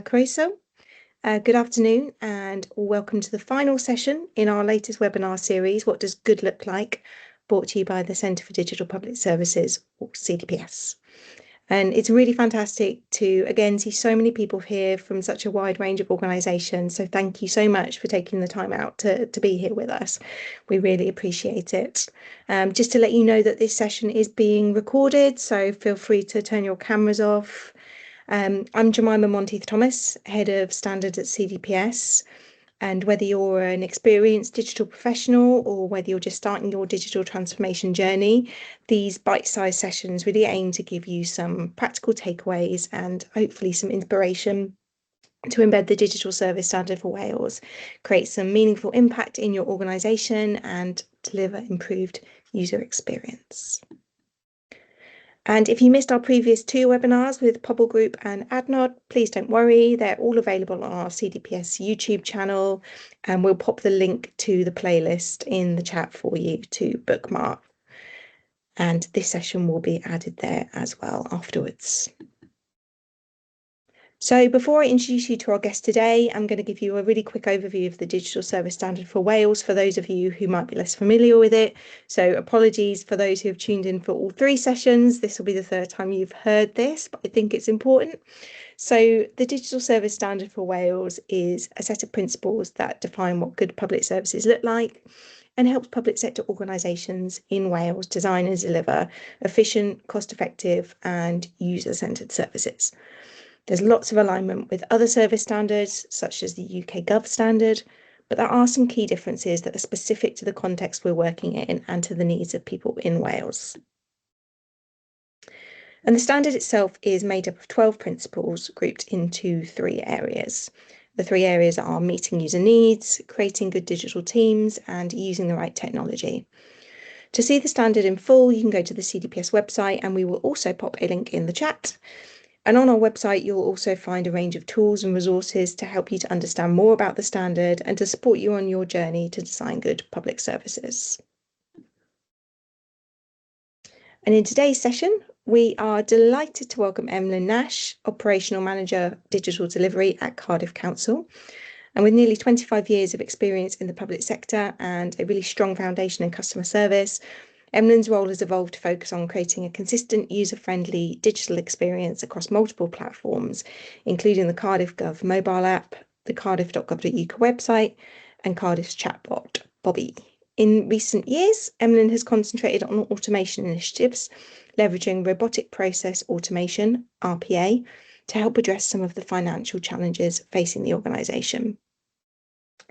Croeso. Good afternoon and welcome to the final session in our latest webinar series, What Does Good Look Like? Brought to you by the Centre for Digital Public Services, or CDPS. And it's really fantastic to, again, see so many people here from such a wide range of organisations. So thank you so much for taking the time out to be here with us. We really appreciate it. Just to let you know that this session is being recorded, so feel free to turn your cameras off. I'm Jemima Monteith-Thomas, Head of Standards at CDPS, and whether you're an experienced digital professional or whether you're just starting your digital transformation journey, these bite-sized sessions really aim to give you some practical takeaways and hopefully some inspiration to embed the digital service standard for Wales, create some meaningful impact in your organisation and deliver improved user experience. And if you missed our previous two webinars with Pobble Group and AdNod, please don't worry, they're all available on our CDPS YouTube channel, and we'll pop the link to the playlist in the chat for you to bookmark. And this session will be added there as well afterwards. So before I introduce you to our guest today, I'm going to give you a really quick overview of the Digital Service Standard for Wales for those of you who might be less familiar with it. So apologies for those who have tuned in for all three sessions. This will be the third time you've heard this, but I think it's important. So the Digital Service Standard for Wales is a set of principles that define what good public services look like and helps public sector organisations in Wales design and deliver efficient, cost-effective and user-centred services. There's lots of alignment with other service standards, such as the UK Gov standard, but there are some key differences that are specific to the context we're working in and to the needs of people in Wales. And the standard itself is made up of 12 principles grouped into 3 areas. The 3 areas are meeting user needs, creating good digital teams, and using the right technology. To see the standard in full, you can go to the CDPS website, and we will also pop a link in the chat. And on our website, you'll also find a range of tools and resources to help you to understand more about the standard and to support you on your journey to design good public services. And in today's session, we are delighted to welcome Emlyn Nash, Operational Manager Digital Delivery at Cardiff Council. And with nearly 25 years of experience in the public sector and a really strong foundation in customer service, Emlyn's role has evolved to focus on creating a consistent, user-friendly digital experience across multiple platforms, including the Cardiff Gov mobile app, the cardiff.gov.uk website, and Cardiff's chatbot, Bobby. In recent years, Emlyn has concentrated on automation initiatives, leveraging robotic process automation, RPA, to help address some of the financial challenges facing the organisation.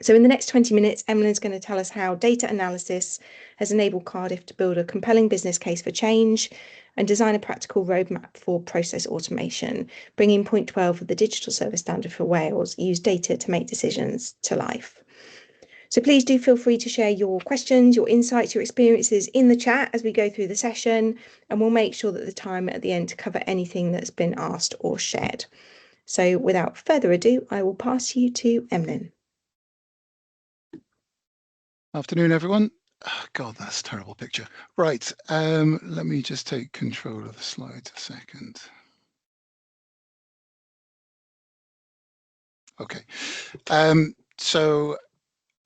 So in the next 20 minutes, Emlyn's going to tell us how data analysis has enabled Cardiff to build a compelling business case for change and design a practical roadmap for process automation, bringing point 12 of the Digital Service Standard for Wales, use data to make decisions, to life. So please do feel free to share your questions, your insights, your experiences in the chat as we go through the session, and we'll make sure that the time at the end to cover anything that's been asked or shared. So without further ado, I will pass you to Emlyn. Afternoon, everyone. Oh, God, that's a terrible picture. Right, let me just take control of the slides a second. Okay, so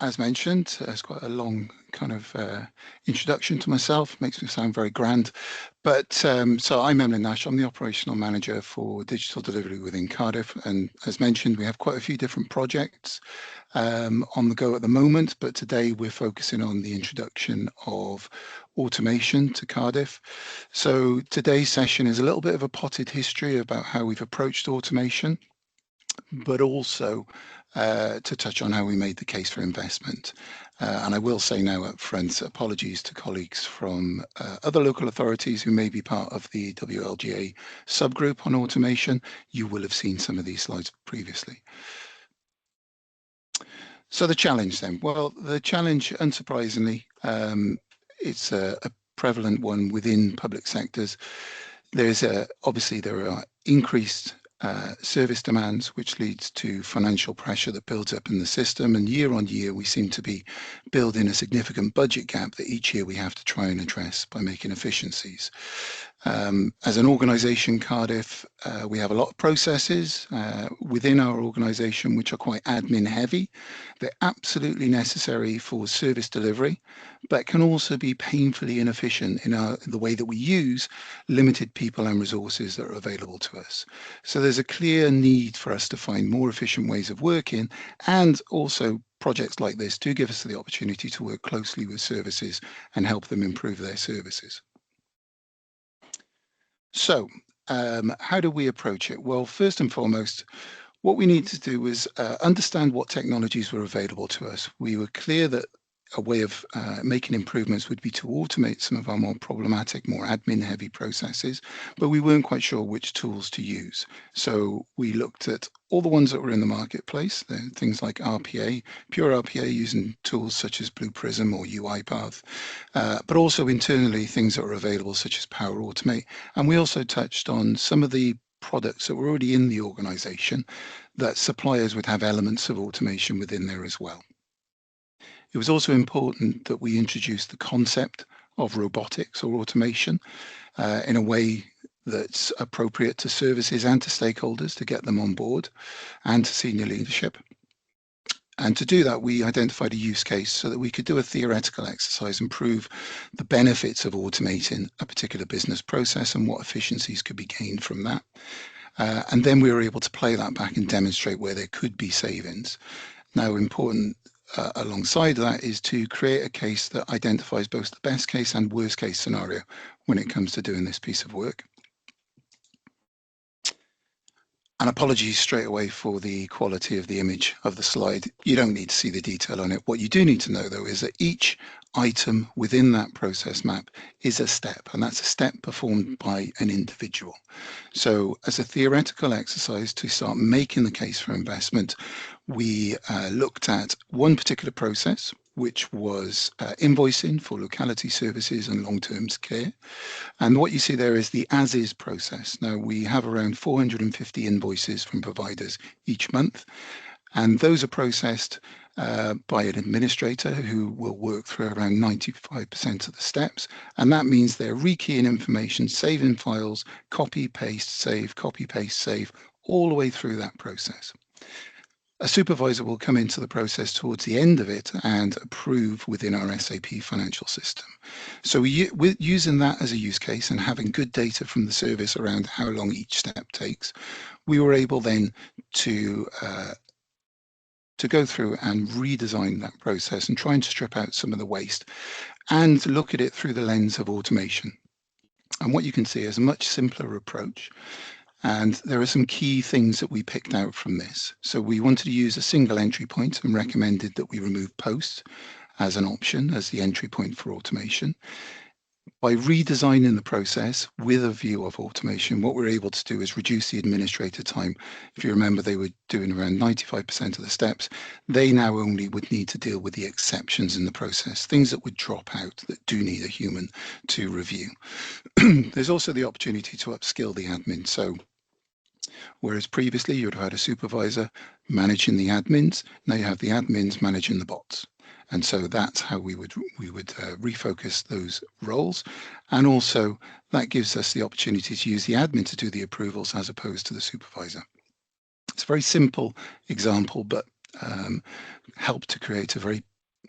as mentioned, it's quite a long kind of introduction to myself, makes me sound very grand. But so I'm Emlyn Nash, I'm the operational manager for digital delivery within Cardiff. And as mentioned, we have quite a few different projects on the go at the moment, but today we're focusing on the introduction of automation to Cardiff. So today's session is a little bit of a potted history about how we've approached automation, but also to touch on how we made the case for investment. And I will say now up front, apologies to colleagues from other local authorities who may be part of the WLGA subgroup on automation. You will have seen some of these slides previously. So the challenge then, well, the challenge, unsurprisingly, it's a prevalent one within public sectors. Obviously there are increased service demands, which leads to financial pressure that builds up in the system, and year on year we seem to be building a significant budget gap that each year we have to try and address by making efficiencies. As an organisation, Cardiff, we have a lot of processes within our organisation which are quite admin heavy. They're absolutely necessary for service delivery, but can also be painfully inefficient in the way that we use limited people and resources that are available to us. So there's a clear need for us to find more efficient ways of working, and also projects like this do give us the opportunity to work closely with services and help them improve their services. So how do we approach it? Well, first and foremost, what we need to do was understand what technologies were available to us. We were clear that a way of making improvements would be to automate some of our more problematic, more admin-heavy processes, but we weren't quite sure which tools to use. So we looked at all the ones that were in the marketplace, things like RPA, pure RPA using tools such as Blue Prism or UiPath, but also internally things that are available such as Power Automate. And we also touched on some of the products that were already in the organization that suppliers would have elements of automation within there as well. It was also important that we introduced the concept of robotics or automation in a way that's appropriate to services and to stakeholders to get them on board, and to senior leadership. And to do that, we identified a use case so that we could do a theoretical exercise and prove the benefits of automating a particular business process and what efficiencies could be gained from that. And then we were able to play that back and demonstrate where there could be savings. Now, important alongside that is to create a case that identifies both the best case and worst case scenario when it comes to doing this piece of work. And apologies straight away for the quality of the image of the slide. You don't need to see the detail on it. What you do need to know, though, is that each item within that process map is a step, and that's a step performed by an individual. So as a theoretical exercise to start making the case for investment, we looked at one particular process, which was invoicing for locality services and long-term care. And what you see there is the as-is process. Now, we have around 450 invoices from providers each month, and those are processed by an administrator who will work through around 95% of the steps. And that means they're rekeying information, saving files, copy, paste, save, copy, paste, save, all the way through that process. A supervisor will come into the process towards the end of it and approve within our SAP financial system. So we're using that as a use case and having good data from the service around how long each step takes, we were able then to go through and redesign that process and try and strip out some of the waste and look at it through the lens of automation. And what you can see is a much simpler approach. And there are some key things that we picked out from this. So we wanted to use a single entry point and recommended that we remove posts as an option as the entry point for automation. By redesigning the process with a view of automation, what we're able to do is reduce the administrator time. If you remember, they were doing around 95% of the steps. They now only would need to deal with the exceptions in the process, things that would drop out that do need a human to review. There's also the opportunity to upskill the admin. So whereas previously you would have had a supervisor managing the admins, now you have the admins managing the bots. And so that's how we would refocus those roles. And also that gives us the opportunity to use the admin to do the approvals as opposed to the supervisor. It's a very simple example, but helped to create a very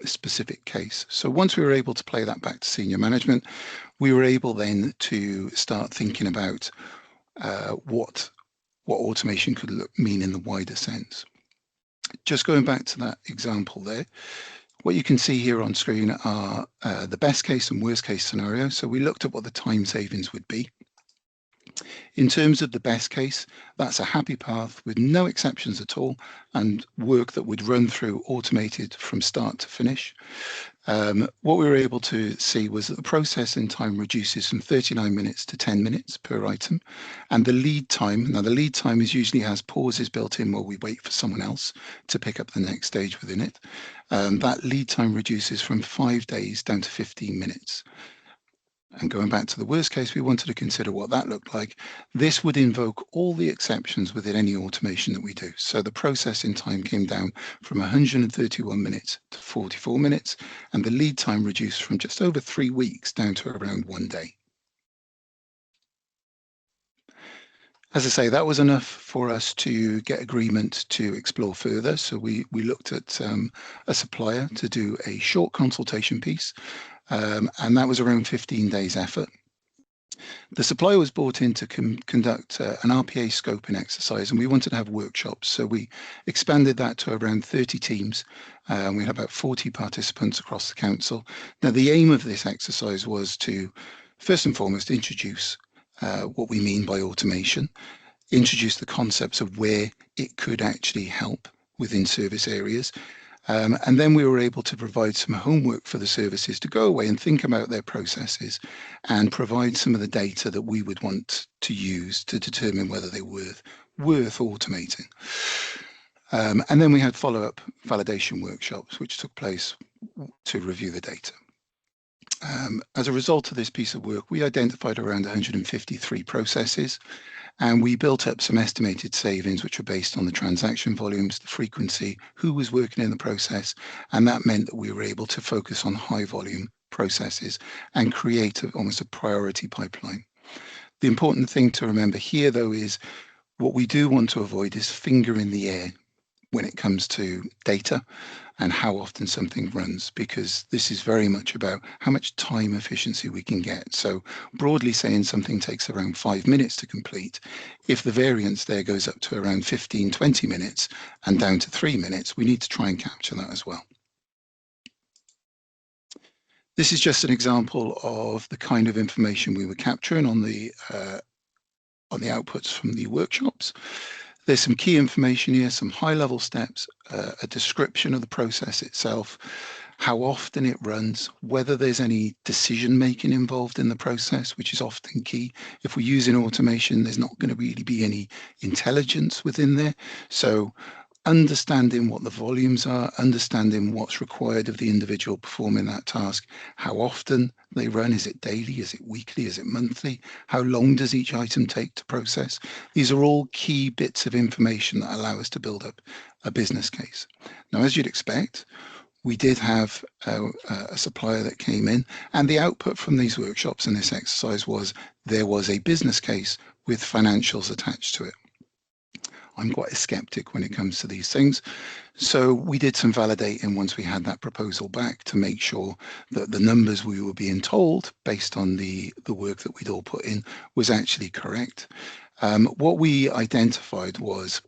specific case. So once we were able to play that back to senior management, we were able then to start thinking about what automation could mean in the wider sense. Just going back to that example there, what you can see here on screen are the best case and worst case scenarios. So we looked at what the time savings would be. In terms of the best case, that's a happy path with no exceptions at all and work that would run through automated from start to finish. What we were able to see was that the processing time reduces from 39 minutes to 10 minutes per item. And the lead time, now the lead time usually has pauses built in while we wait for someone else to pick up the next stage within it. That lead time reduces from 5 days down to 15 minutes. And going back to the worst case, we wanted to consider what that looked like. This would invoke all the exceptions within any automation that we do. So the processing time came down from 131 minutes to 44 minutes, and the lead time reduced from just over 3 weeks down to around 1 day. As I say, that was enough for us to get agreement to explore further. So we looked at a supplier to do a short consultation piece, and that was around 15 days effort. The supplier was brought in to conduct an RPA scoping exercise, and we wanted to have workshops. So we expanded that to around 30 teams. We had about 40 participants across the council. Now, the aim of this exercise was to, first and foremost, introduce what we mean by automation, introduce the concepts of where it could actually help within service areas. And then we were able to provide some homework for the services to go away and think about their processes and provide some of the data that we would want to use to determine whether they were worth automating. And then we had follow-up validation workshops, which took place to review the data. As a result of this piece of work, we identified around 153 processes, and we built up some estimated savings, which were based on the transaction volumes, the frequency, who was working in the process, and that meant that we were able to focus on high volume processes and create almost a priority pipeline. The important thing to remember here, though, is what we do want to avoid is finger in the air when it comes to data and how often something runs, because this is very much about how much time efficiency we can get. So broadly saying something takes around 5 minutes to complete, if the variance there goes up to around 15, 20 minutes and down to 3 minutes, we need to try and capture that as well. This is just an example of the kind of information we were capturing on the outputs from the workshops. There's some key information here, some high-level steps, a description of the process itself, how often it runs, whether there's any decision-making involved in the process, which is often key. If we're using automation, there's not going to really be any intelligence within there. So understanding what the volumes are, understanding what's required of the individual performing that task, how often they run, is it daily, is it weekly, is it monthly, how long does each item take to process? These are all key bits of information that allow us to build up a business case. Now, as you'd expect, we did have a supplier that came in, and the output from these workshops and this exercise was there was a business case with financials attached to it. I'm quite a skeptic when it comes to these things. So we did some validating once we had that proposal back to make sure that the numbers we were being told based on the work that we'd all put in was actually correct. What we identified was,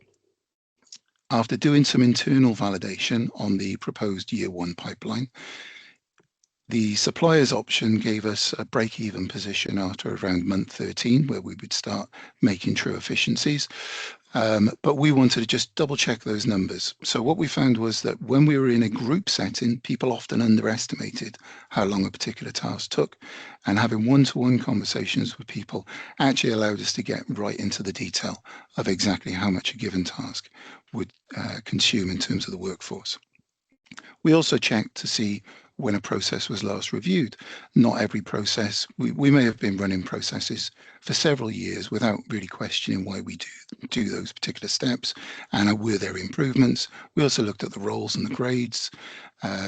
after doing some internal validation on the proposed year one pipeline, the supplier's option gave us a break-even position after around month 13, where we would start making true efficiencies. But we wanted to just double check those numbers. So what we found was that when we were in a group setting, people often underestimated how long a particular task took, and having one-to-one conversations with people actually allowed us to get right into the detail of exactly how much a given task would consume in terms of the workforce. We also checked to see when a process was last reviewed. Not every process, we may have been running processes for several years without really questioning why we do those particular steps, and were there improvements. We also looked at the roles and the grades,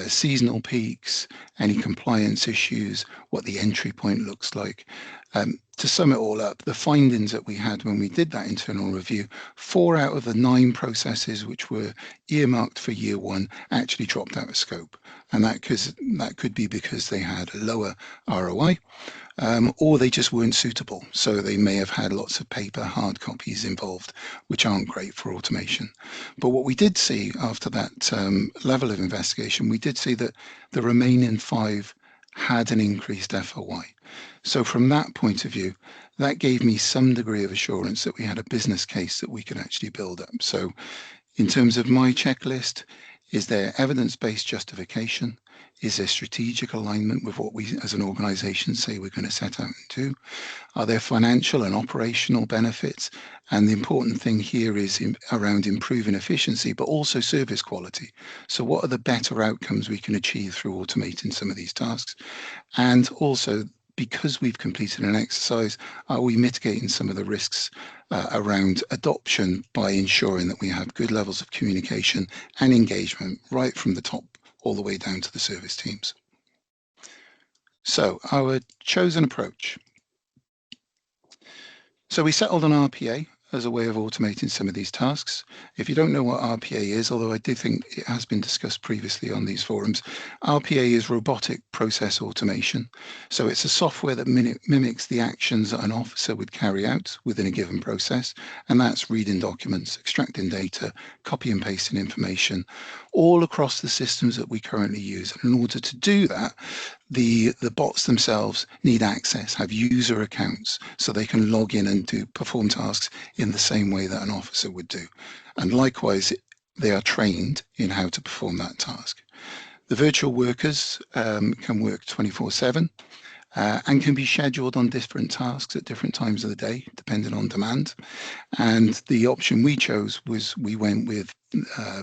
seasonal peaks, any compliance issues, what the entry point looks like. To sum it all up, the findings that we had when we did that internal review, 4 out of the 9 processes which were earmarked for year one actually dropped out of scope. And that could be because they had a lower ROI, or they just weren't suitable. So they may have had lots of paper, hard copies involved, which aren't great for automation. But what we did see after that level of investigation, we did see that the remaining 5 had an increased FOI. So from that point of view, that gave me some degree of assurance that we had a business case that we could actually build up. So in terms of my checklist, is there evidence-based justification? Is there strategic alignment with what we as an organisation say we're going to set out and do? Are there financial and operational benefits? And the important thing here is around improving efficiency, but also service quality. So what are the better outcomes we can achieve through automating some of these tasks? And also, because we've completed an exercise, are we mitigating some of the risks around adoption by ensuring that we have good levels of communication and engagement right from the top all the way down to the service teams? So our chosen approach. So we settled on RPA as a way of automating some of these tasks. If you don't know what RPA is, although I do think it has been discussed previously on these forums, RPA is robotic process automation. So it's a software that mimics the actions that an officer would carry out within a given process, and that's reading documents, extracting data, copy and pasting information, all across the systems that we currently use. And in order to do that, the bots themselves need access, have user accounts, so they can log in and perform tasks in the same way that an officer would do. And likewise, they are trained in how to perform that task. The virtual workers can work 24/7 and can be scheduled on different tasks at different times of the day, depending on demand. And the option we chose was we went with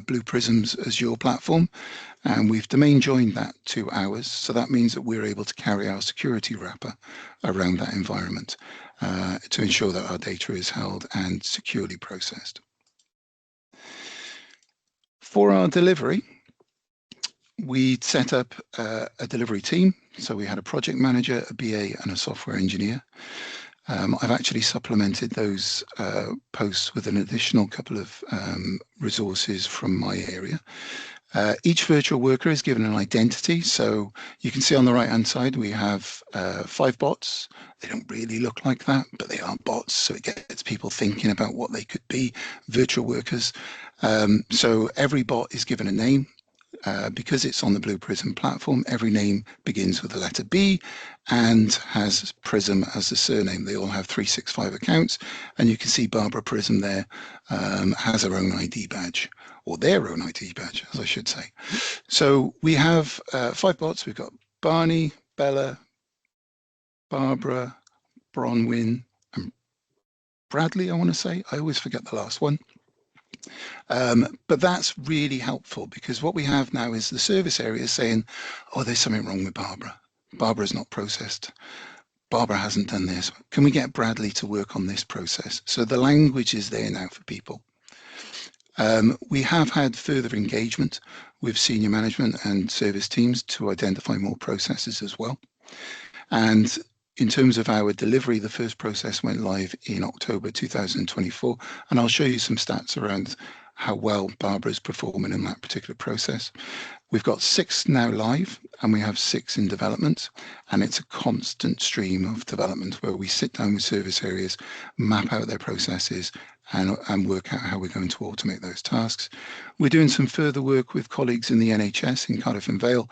Blue Prism's Azure platform, and we've domain joined that to ours. So that means that we're able to carry our security wrapper around that environment to ensure that our data is held and securely processed. For our delivery, we set up a delivery team. So we had a project manager, a BA, and a software engineer. I've actually supplemented those posts with an additional couple of resources from my area. Each virtual worker is given an identity. So you can see on the right-hand side, we have 5 bots. They don't really look like that, but they are bots. So it gets people thinking about what they could be, virtual workers. So every bot is given a name. Because it's on the Blue Prism platform, every name begins with the letter B and has Prism as the surname. They all have 365 accounts, and you can see Barbara Prism there has her own ID badge, or their own ID badge, as I should say. So we have 5 bots. We've got Barney, Bella, Barbara, Bronwyn, and Bradley, I want to say. I always forget the last one. But that's really helpful, because what we have now is the service area saying, oh, there's something wrong with Barbara. Barbara's not processed. Barbara hasn't done this. Can we get Bradley to work on this process? So the language is there now for people. We have had further engagement with senior management and service teams to identify more processes as well. And in terms of our delivery, the first process went live in October 2024, and I'll show you some stats around how well Barbara's performing in that particular process. We've got 6 now live, and we have 6 in development, and it's a constant stream of development where we sit down with service areas, map out their processes, and work out how we're going to automate those tasks. We're doing some further work with colleagues in the NHS in Cardiff and Vale,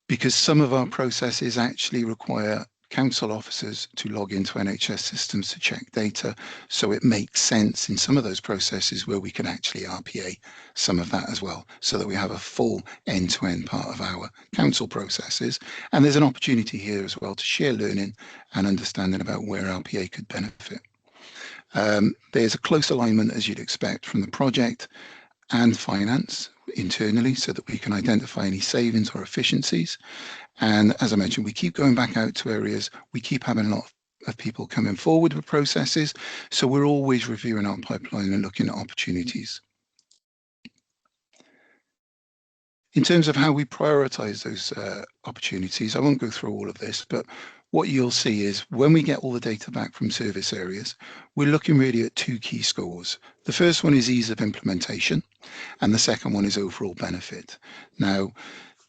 because some of our processes actually require council officers to log into NHS systems to check data. So it makes sense in some of those processes where we can actually RPA some of that as well, so that we have a full end-to-end part of our council processes. And there's an opportunity here as well to share learning and understanding about where RPA could benefit. There's a close alignment, as you'd expect, from the project and finance internally, so that we can identify any savings or efficiencies. And as I mentioned, we keep going back out to areas. We keep having a lot of people coming forward with processes. So we're always reviewing our pipeline and looking at opportunities. In terms of how we prioritize those opportunities, I won't go through all of this, but what you'll see is when we get all the data back from service areas, we're looking really at 2 key scores. The first one is ease of implementation, and the second one is overall benefit. Now,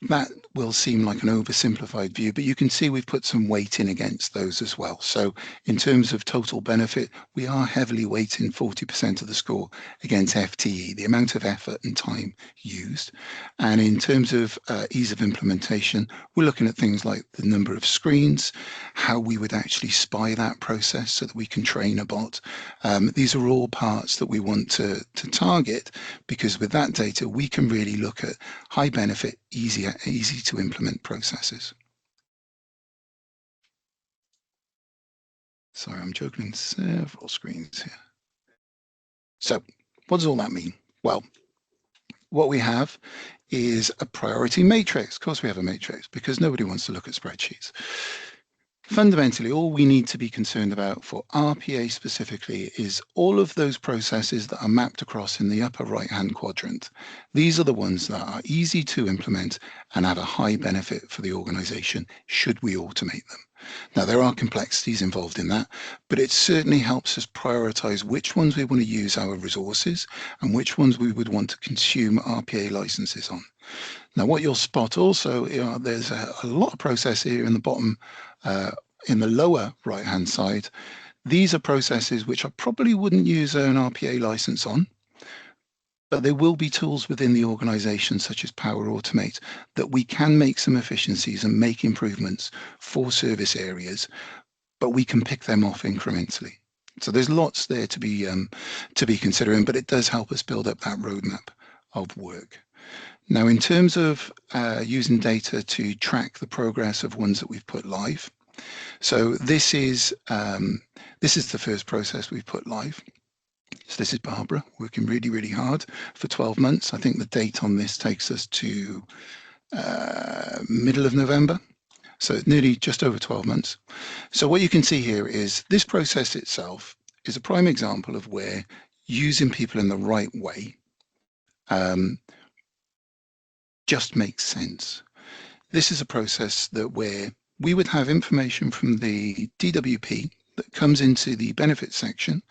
that will seem like an oversimplified view, but you can see we've put some weight in against those as well. So in terms of total benefit, we are heavily weighting 40% of the score against FTE, the amount of effort and time used. And in terms of ease of implementation, we're looking at things like the number of screens, how we would actually spy that process so that we can train a bot. These are all parts that we want to target, because with that data, we can really look at high benefit, easy to implement processes. Sorry, I'm juggling several screens here. So what does all that mean? Well, what we have is a priority matrix. Of course, we have a matrix because nobody wants to look at spreadsheets. Fundamentally, all we need to be concerned about for RPA specifically is all of those processes that are mapped across in the upper right-hand quadrant. These are the ones that are easy to implement and have a high benefit for the organisation should we automate them. Now, there are complexities involved in that, but it certainly helps us prioritise which ones we want to use our resources and which ones we would want to consume RPA licenses on. Now, what you'll spot also, there's a lot of process here in the bottom, in the lower right-hand side. These are processes which I probably wouldn't use an RPA license on, but there will be tools within the organisation, such as Power Automate, that we can make some efficiencies and make improvements for service areas, but we can pick them off incrementally. So there's lots there to be considering, but it does help us build up that roadmap of work. Now, in terms of using data to track the progress of ones that we've put live, so this is the first process we've put live. So this is Barbara working really, really hard for 12 months. I think the date on this takes us to middle of November. So nearly just over 12 months. So what you can see here is this process itself is a prime example of where using people in the right way just makes sense. This is a process that where we would have information from the DWP that comes into the benefits section,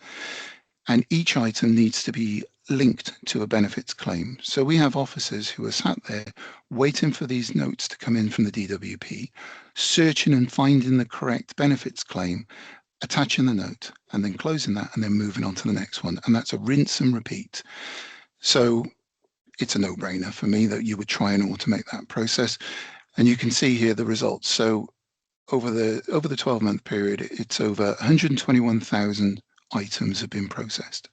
and each item needs to be linked to a benefits claim. So we have officers who are sat there waiting for these notes to come in from the DWP, searching and finding the correct benefits claim, attaching the note, and then closing that, and then moving on to the next one. And that's a rinse and repeat. So it's a no-brainer for me that you would try and automate that process. And you can see here the results. So over the 12-month period, it's over 121,000 items have been processed,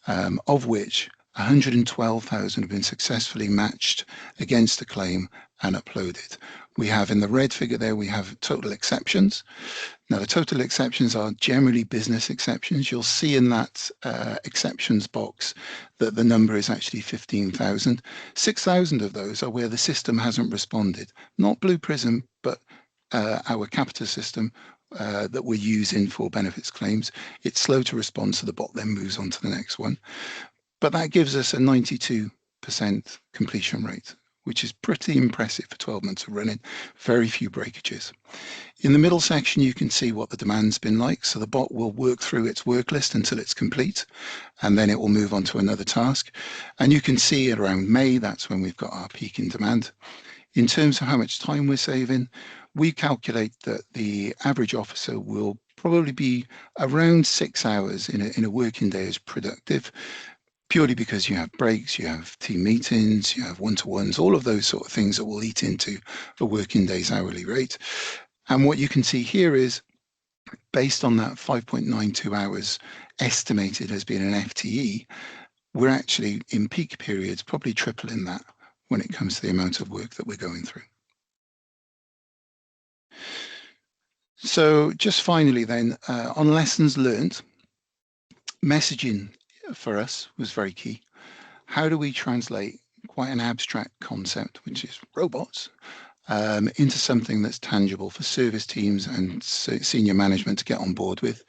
of which 112,000 have been successfully matched against the claim and uploaded. We have in the red figure there, we have total exceptions. Now, the total exceptions are generally business exceptions. You'll see in that exceptions box that the number is actually 15,000. 6,000 of those are where the system hasn't responded. Not Blue Prism, but our Capita system that we're using for benefits claims. It's slow to respond, so the bot then moves on to the next one. But that gives us a 92% completion rate, which is pretty impressive for 12 months of running. Very few breakages. In the middle section, you can see what the demand's been like. So the bot will work through its work list until it's complete, and then it will move on to another task. And you can see around May, that's when we've got our peak in demand. In terms of how much time we're saving, we calculate that the average officer will probably be around 6 hours in a working day as productive, purely because you have breaks, you have team meetings, you have one-to-ones, all of those sort of things that will eat into a working day's hourly rate. And what you can see here is, based on that 5.92 hours estimated as being an FTE, we're actually in peak periods probably tripling that when it comes to the amount of work that we're going through. So just finally then, on lessons learned, messaging for us was very key. How do we translate quite an abstract concept, which is robots, into something that's tangible for service teams and senior management to get on board with?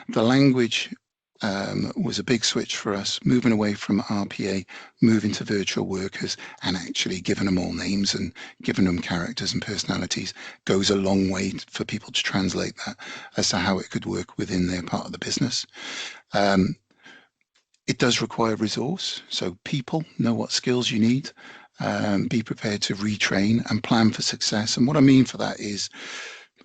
The language was a big switch for us, moving away from RPA, moving to virtual workers, and actually giving them all names and giving them characters and personalities goes a long way for people to translate that as to how it could work within their part of the business. It does require resource, so people know what skills you need, be prepared to retrain and plan for success. And what I mean for that is,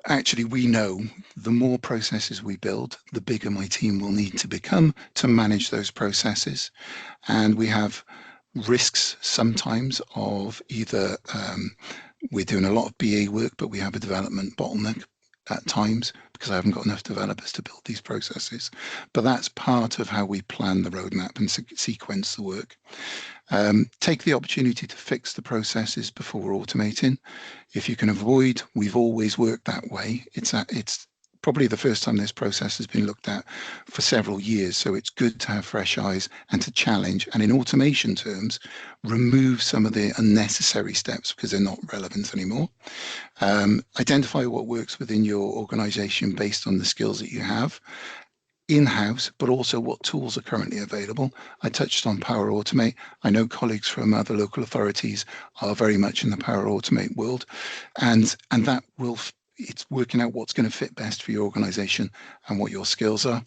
actually, we know the more processes we build, the bigger my team will need to become to manage those processes. And we have risks sometimes of either we're doing a lot of BA work, but we have a development bottleneck at times because I haven't got enough developers to build these processes. But that's part of how we plan the roadmap and sequence the work. Take the opportunity to fix the processes before automating. If you can avoid, we've always worked that way. It's probably the first time this process has been looked at for several years. So it's good to have fresh eyes and to challenge, and in automation terms, remove some of the unnecessary steps because they're not relevant anymore. Identify what works within your organisation based on the skills that you have in-house, but also what tools are currently available. I touched on Power Automate. I know colleagues from other local authorities are very much in the Power Automate world, and that will, it's working out what's going to fit best for your organisation and what your skills are.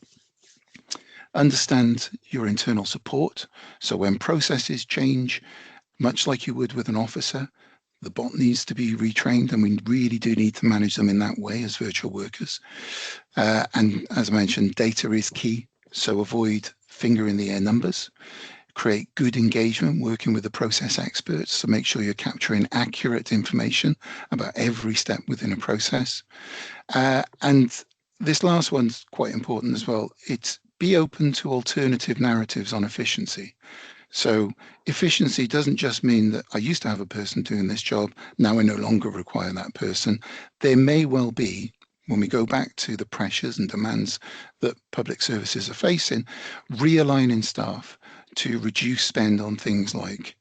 Understand your internal support. So when processes change, much like you would with an officer, the bot needs to be retrained, and we really do need to manage them in that way as virtual workers. And as I mentioned, data is key. So avoid finger in the air numbers. Create good engagement working with the process experts. So make sure you're capturing accurate information about every step within a process. And this last one's quite important as well. It's be open to alternative narratives on efficiency. So efficiency doesn't just mean that I used to have a person doing this job, now I no longer require that person. There may well be, when we go back to the pressures and demands that public services are facing, realigning staff to reduce spend on things like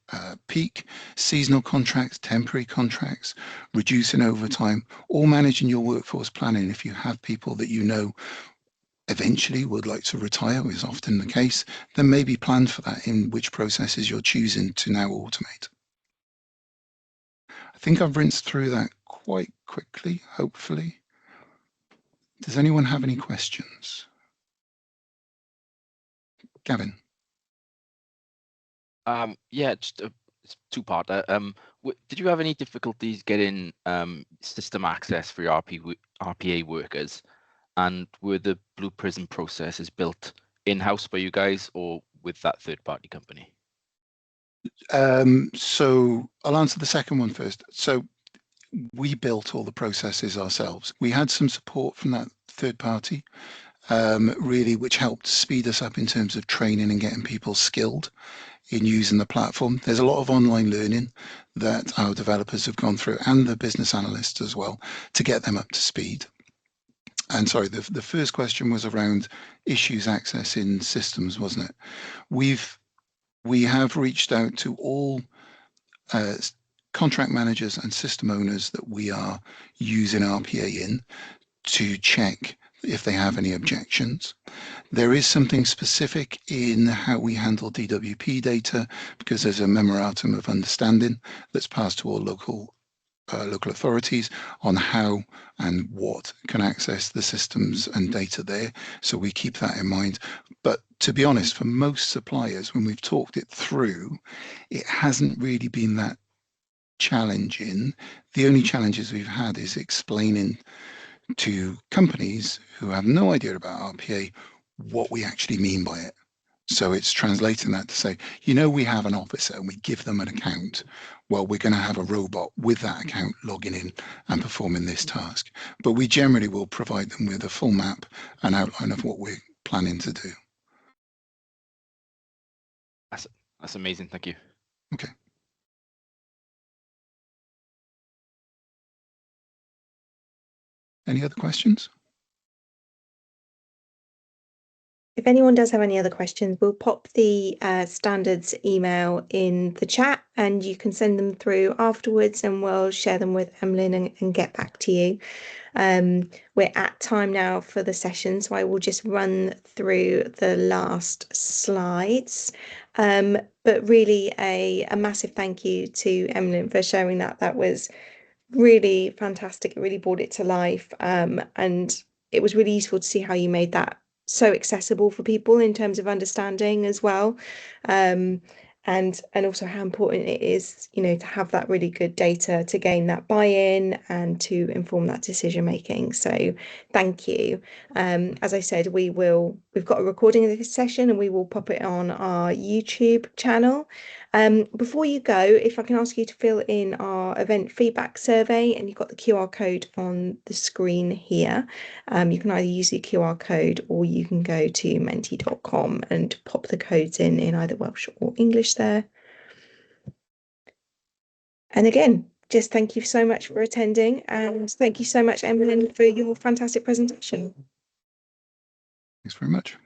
peak, seasonal contracts, temporary contracts, reducing overtime, or managing your workforce planning if you have people that you know eventually would like to retire, is often the case, then maybe plan for that in which processes you're choosing to now automate. I think I've rinsed through that quite quickly, hopefully. Does anyone have any questions? Gavin? Yeah, just a two-parter. Did you have any difficulties getting system access for your RPA workers? And were the Blue Prism processes built in-house by you guys or with that third-party company? So I'll answer the second one first. So we built all the processes ourselves. We had some support from that third party, really, which helped speed us up in terms of training and getting people skilled in using the platform. There's a lot of online learning that our developers have gone through, and the business analysts as well, to get them up to speed. And sorry, the first question was around issues accessing systems, wasn't it? We have reached out to all contract managers and system owners that we are using RPA in to check if they have any objections. There is something specific in how we handle DWP data because there's a memorandum of understanding that's passed to all local authorities on how and what can access the systems and data there. So we keep that in mind. But to be honest, for most suppliers, when we've talked it through, it hasn't really been that challenging. The only challenges we've had is explaining to companies who have no idea about RPA what we actually mean by it. So it's translating that to say, you know, we have an officer and we give them an account. Well, we're going to have a robot with that account logging in and performing this task. But we generally will provide them with a full map and outline of what we're planning to do. That's amazing. Thank you. Okay. Any other questions? If anyone does have any other questions, we'll pop the standards email in the chat and you can send them through afterwards and we'll share them with Emlyn and get back to you. We're at time now for the session, so I will just run through the last slides. But really a massive thank you to Emlyn for sharing that. That was really fantastic. It really brought it to life. And it was really useful to see how you made that so accessible for people in terms of understanding as well, and also how important it is, you know, to have that really good data to gain that buy-in and to inform that decision making. So thank you. As I said, we've got a recording of this session and we will pop it on our YouTube channel. Before you go, if I can ask you to fill in our event feedback survey, and you've got the QR code on the screen here. You can either use the QR code or you can go to menti.com and pop the codes in either Welsh or English there. And again, just thank you so much for attending, and thank you so much, Emlyn, for your fantastic presentation. Thanks very much.